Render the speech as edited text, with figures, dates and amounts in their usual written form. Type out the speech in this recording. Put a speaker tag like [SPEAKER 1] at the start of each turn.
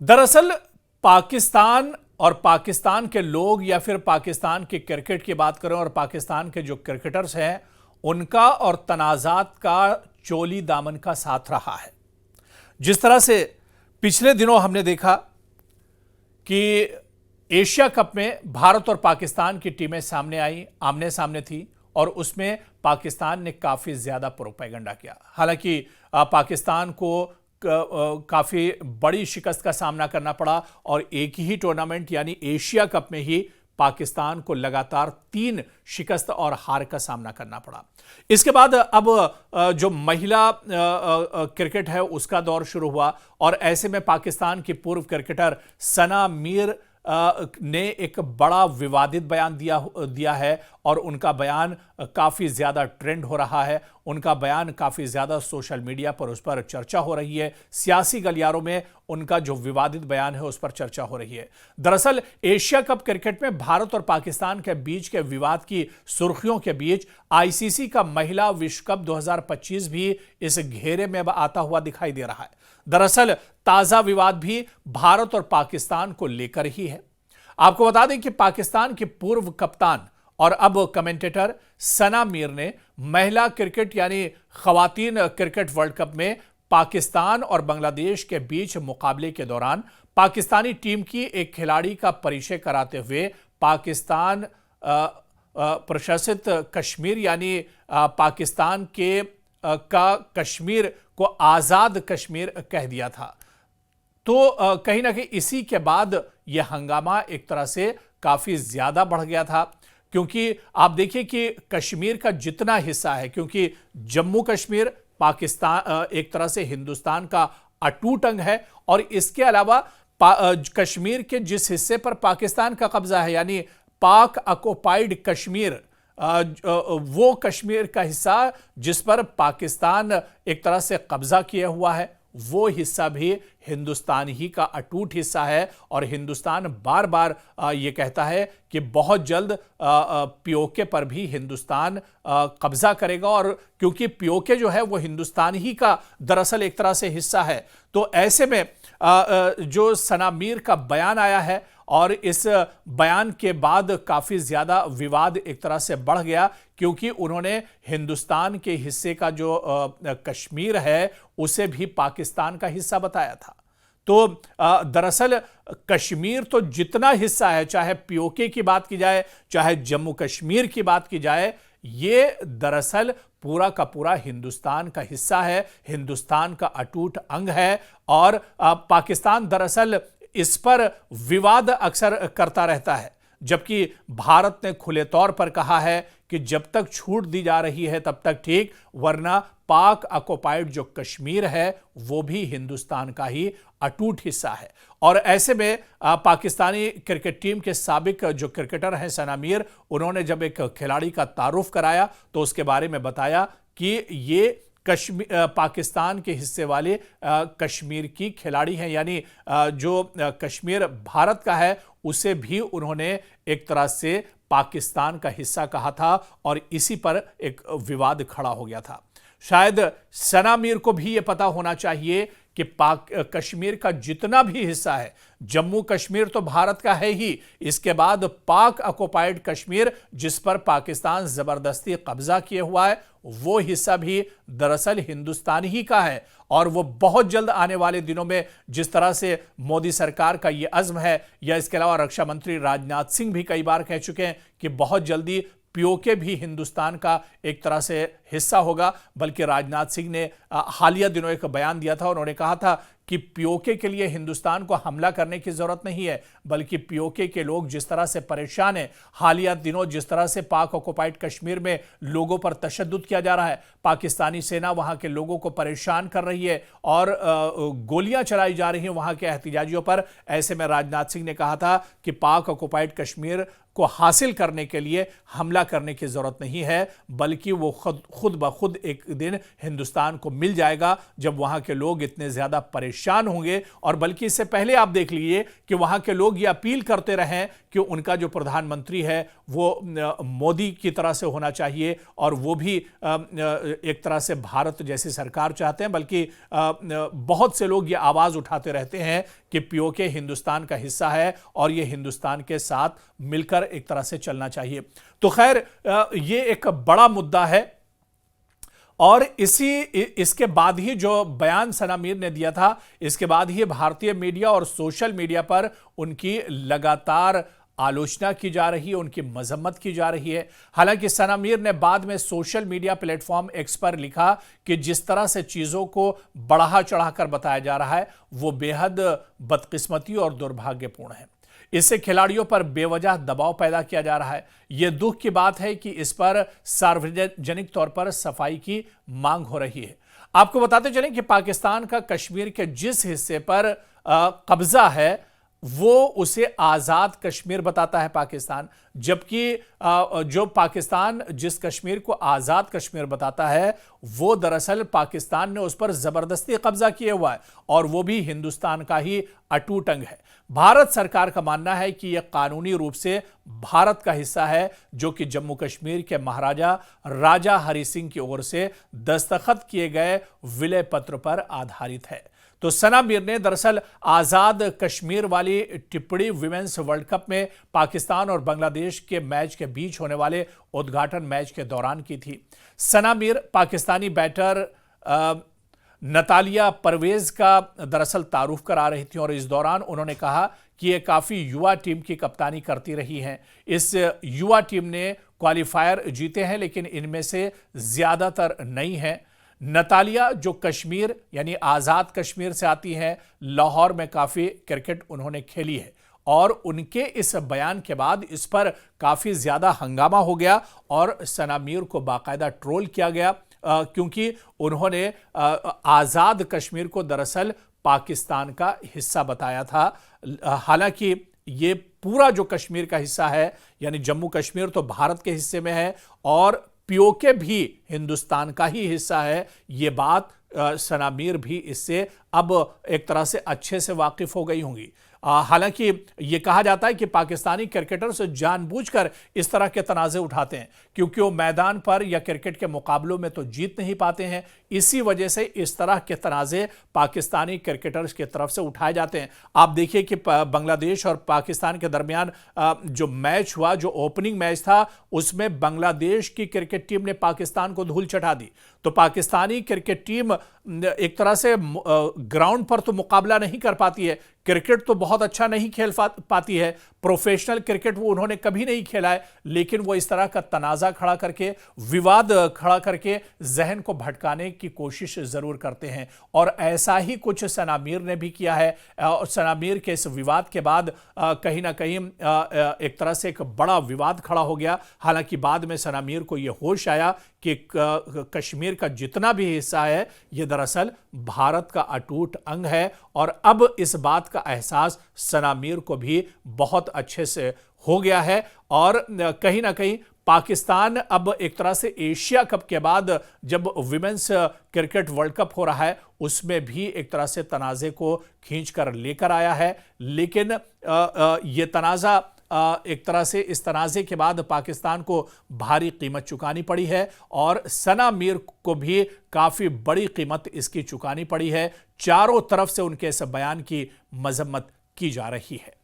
[SPEAKER 1] दरअसल पाकिस्तान और पाकिस्तान के लोग या फिर पाकिस्तान के क्रिकेट की बात करें और पाकिस्तान के जो क्रिकेटर्स हैं उनका और तनाज़ात का चोली दामन का साथ रहा है। जिस तरह से पिछले दिनों हमने देखा कि एशिया कप में भारत और पाकिस्तान की टीमें सामने आई, आमने सामने थी और उसमें पाकिस्तान ने काफ़ी ज़्यादा प्रोपेगेंडा किया। हालांकि पाकिस्तान को काफ़ी बड़ी शिकस्त का सामना करना पड़ा और एक ही टूर्नामेंट यानी एशिया कप में ही पाकिस्तान को लगातार 3 शिकस्त और हार का सामना करना पड़ा। इसके बाद अब जो महिला क्रिकेट है उसका दौर शुरू हुआ और ऐसे में पाकिस्तान की पूर्व क्रिकेटर सना मीर ने एक बड़ा विवादित बयान दिया है और उनका बयान काफ़ी ज़्यादा ट्रेंड हो रहा है। उनका बयान काफ़ी ज़्यादा सोशल मीडिया पर उस पर चर्चा हो रही है। सियासी गलियारों में उनका जो विवादित बयान है उस पर चर्चा हो रही है। दरअसल एशिया कप क्रिकेट में भारत और पाकिस्तान के बीच के विवाद की सुर्खियों के बीच आईसीसी का महिला विश्व कप 2025 भी इस घेरे में आता हुआ दिखाई दे रहा है। दरअसल ताजा विवाद भी भारत और पाकिस्तान को लेकर ही है। आपको बता दें कि पाकिस्तान की पूर्व कप्तान और अब कमेंटेटर सना मीर ने महिला क्रिकेट यानी खवातीन क्रिकेट वर्ल्ड कप में पाकिस्तान और बांग्लादेश के बीच मुकाबले के दौरान पाकिस्तानी टीम की एक खिलाड़ी का परिचय कराते हुए पाकिस्तान प्रशासित कश्मीर यानी पाकिस्तान के का कश्मीर को आज़ाद कश्मीर कह दिया था। तो कहीं ना कहीं इसी के बाद यह हंगामा एक तरह से काफ़ी ज़्यादा बढ़ गया था, क्योंकि आप देखिए कि कश्मीर का जितना हिस्सा है, क्योंकि जम्मू कश्मीर पाकिस्तान एक तरह से हिंदुस्तान का अटूट अंग है और इसके अलावा कश्मीर के जिस हिस्से पर पाकिस्तान का कब्जा है यानी पाक ऑक्युपाइड कश्मीर, वो कश्मीर का हिस्सा जिस पर पाकिस्तान एक तरह से कब्जा किया हुआ है, वो हिस्सा भी हिंदुस्तान ही का अटूट हिस्सा है और हिंदुस्तान बार बार ये कहता है कि बहुत जल्द पीओके पर भी हिंदुस्तान कब्जा करेगा और क्योंकि पीओके जो है वो हिंदुस्तान ही का दरअसल एक तरह से हिस्सा है। तो ऐसे में जो सना मीर का बयान आया है और इस बयान के बाद काफ़ी ज़्यादा विवाद एक तरह से बढ़ गया, क्योंकि उन्होंने हिंदुस्तान के हिस्से का जो कश्मीर है उसे भी पाकिस्तान का हिस्सा बताया था। तो दरअसल कश्मीर तो जितना हिस्सा है, चाहे पीओके की बात की जाए चाहे जम्मू कश्मीर की बात की जाए, ये दरअसल पूरा का पूरा हिंदुस्तान का हिस्सा है, हिंदुस्तान का अटूट अंग है और पाकिस्तान दरअसल इस पर विवाद अक्सर करता रहता है, जबकि भारत ने खुले तौर पर कहा है कि जब तक छूट दी जा रही है तब तक ठीक, वरना पाक ऑक्युपाइड जो कश्मीर है वो भी हिंदुस्तान का ही अटूट हिस्सा है। और ऐसे में पाकिस्तानी क्रिकेट टीम के साबिक जो क्रिकेटर हैं सना मीर, उन्होंने जब एक खिलाड़ी का तारुफ कराया तो उसके बारे में बताया कि ये पाकिस्तान के हिस्से वाले कश्मीर की खिलाड़ी हैं, यानी जो कश्मीर भारत का है उसे भी उन्होंने एक तरह से पाकिस्तान का हिस्सा कहा था और इसी पर एक विवाद खड़ा हो गया था। शायद सना मीर को भी यह पता होना चाहिए कि कश्मीर का जितना भी हिस्सा है, जम्मू कश्मीर तो भारत का है ही, इसके बाद पाक ऑक्युपाइड कश्मीर जिस पर पाकिस्तान जबरदस्ती कब्जा किए हुआ है, वो हिस्सा भी दरअसल हिंदुस्तान ही का है और वो बहुत जल्द आने वाले दिनों में जिस तरह से मोदी सरकार का ये अज़्म है, या इसके अलावा रक्षा मंत्री राजनाथ सिंह भी कई बार कह चुके हैं कि बहुत जल्दी पीओके भी हिंदुस्तान का एक तरह से हिस्सा होगा। बल्कि राजनाथ सिंह ने हालिया दिनों एक बयान दिया था, उन्होंने कहा था कि पीओके के लिए हिंदुस्तान को हमला करने की जरूरत नहीं है, बल्कि पीओके के लोग जिस तरह से परेशान हैं, हालिया दिनों जिस तरह से पाक ऑक्युपाइड कश्मीर में लोगों पर तशद्दुद किया जा रहा है, पाकिस्तानी सेना वहां के लोगों को परेशान कर रही है और गोलियां चलाई जा रही हैं वहां के एहतिजाजियों पर। ऐसे में राजनाथ सिंह ने कहा था कि पाक ऑक्युपाइड कश्मीर को हासिल करने के लिए हमला करने की जरूरत नहीं है, बल्कि वो खुद ब खुद एक दिन हिंदुस्तान को मिल जाएगा जब वहां के लोग इतने ज्यादा परेशान होंगे। और बल्कि इससे पहले आप देख लीजिए कि वहां के लोग ये अपील करते रहे कि उनका जो प्रधानमंत्री है वो मोदी की तरह से होना चाहिए, और वो भी एक तरह से भारत जैसी सरकार चाहते हैं। बल्कि बहुत से लोग ये आवाज उठाते रहते हैं कि पीओके हिंदुस्तान का हिस्सा है और ये हिंदुस्तान के साथ मिलकर एक तरह से चलना चाहिए। तो खैर ये एक बड़ा मुद्दा है। और इसके बाद ही जो बयान सना मीर ने दिया था, इसके बाद ही भारतीय मीडिया और सोशल मीडिया पर उनकी लगातार आलोचना की जा रही है, उनकी मजम्मत की जा रही है। हालांकि सना मीर ने बाद में सोशल मीडिया प्लेटफॉर्म एक्स पर लिखा कि जिस तरह से चीजों को बढ़ा चढ़ाकर बताया जा रहा है वो बेहद बदकिस्मती और दुर्भाग्यपूर्ण है। इससे खिलाड़ियों पर बेवजह दबाव पैदा किया जा रहा है। यह दुख की बात है कि इस पर सार्वजनिक तौर पर सफाई की मांग हो रही है। आपको बताते चलें कि पाकिस्तान का कश्मीर के जिस हिस्से पर कब्जा है वो उसे आजाद कश्मीर बताता है पाकिस्तान, जबकि जो पाकिस्तान जिस कश्मीर को आजाद कश्मीर बताता है वो दरअसल पाकिस्तान ने उस पर जबरदस्ती कब्जा किया हुआ है और वो भी हिंदुस्तान का ही अटूट अंग है। भारत सरकार का मानना है कि यह कानूनी रूप से भारत का हिस्सा है, जो कि जम्मू कश्मीर के महाराजा राजा हरि सिंह की ओर से दस्तखत किए गए विलय पत्र पर आधारित है। तो सना मीर ने दरअसल आजाद कश्मीर वाली टिप्पणी विमेंस वर्ल्ड कप में पाकिस्तान और बांग्लादेश के मैच के बीच होने वाले उद्घाटन मैच के दौरान की थी। सना मीर पाकिस्तानी बैटर नतालिया परवेज का दरअसल तारुफ करा रही थी और इस दौरान उन्होंने कहा कि ये काफी युवा टीम की कप्तानी करती रही हैं। इस युवा टीम ने क्वालिफायर जीते हैं, लेकिन इनमें से ज्यादातर नई हैं। नतालिया जो कश्मीर यानी आजाद कश्मीर से आती हैं, लाहौर में काफी क्रिकेट उन्होंने खेली है और उनके इस बयान के बाद इस पर काफी ज्यादा हंगामा हो गया और सना मीर को बाकायदा ट्रोल किया गया, क्योंकि उन्होंने आजाद कश्मीर को दरअसल पाकिस्तान का हिस्सा बताया था। हालांकि ये पूरा जो कश्मीर का हिस्सा है यानी जम्मू कश्मीर तो भारत के हिस्से में है और पीओके भी हिंदुस्तान का ही हिस्सा है। ये बात सना मीर भी इससे अब एक तरह से अच्छे से वाकिफ हो गई होंगी। हालांकि ये कहा जाता है कि पाकिस्तानी क्रिकेटर्स जानबूझकर इस तरह के तनाज़े उठाते हैं क्योंकि वो मैदान पर या क्रिकेट के मुकाबलों में तो जीत नहीं पाते हैं। इसी वजह से इस तरह के तनाज़े पाकिस्तानी क्रिकेटर्स की तरफ से उठाए जाते हैं। आप देखिए कि बांग्लादेश और पाकिस्तान के दरमियान जो मैच हुआ, जो ओपनिंग मैच था, उसमें बांग्लादेश की क्रिकेट टीम ने पाकिस्तान को धूल चटा दी। तो पाकिस्तानी क्रिकेट टीम एक तरह से ग्राउंड पर तो मुकाबला नहीं कर पाती है, क्रिकेट तो बहुत अच्छा नहीं खेल पाती है, प्रोफेशनल क्रिकेट वो उन्होंने कभी नहीं खेला है, लेकिन वो इस तरह का तनाज़ा खड़ा करके, विवाद खड़ा करके जहन को भटकाने की कोशिश जरूर करते हैं। और ऐसा ही कुछ सना मीर ने भी किया है। और सना मीर के इस विवाद के बाद कहीं ना कहीं एक तरह से एक बड़ा विवाद खड़ा हो गया। हालांकि बाद में सना मीर को यह होश आया कि कश्मीर का जितना भी हिस्सा है ये दरअसल भारत का अटूट अंग है और अब इस बात का एहसास सना मीर को भी बहुत अच्छे से हो गया है। और कहीं ना कहीं पाकिस्तान अब एक तरह से एशिया कप के बाद जब विमेंस क्रिकेट वर्ल्ड कप हो रहा है उसमें भी एक तरह से तनाज़े को खींचकर लेकर आया है। लेकिन ये तनाज़ा एक तरह से इस तनाज़े के बाद पाकिस्तान को भारी कीमत चुकानी पड़ी है और सना मीर को भी काफ़ी बड़ी कीमत इसकी चुकानी पड़ी है। चारों तरफ से उनके इस बयान की मजम्मत की जा रही है।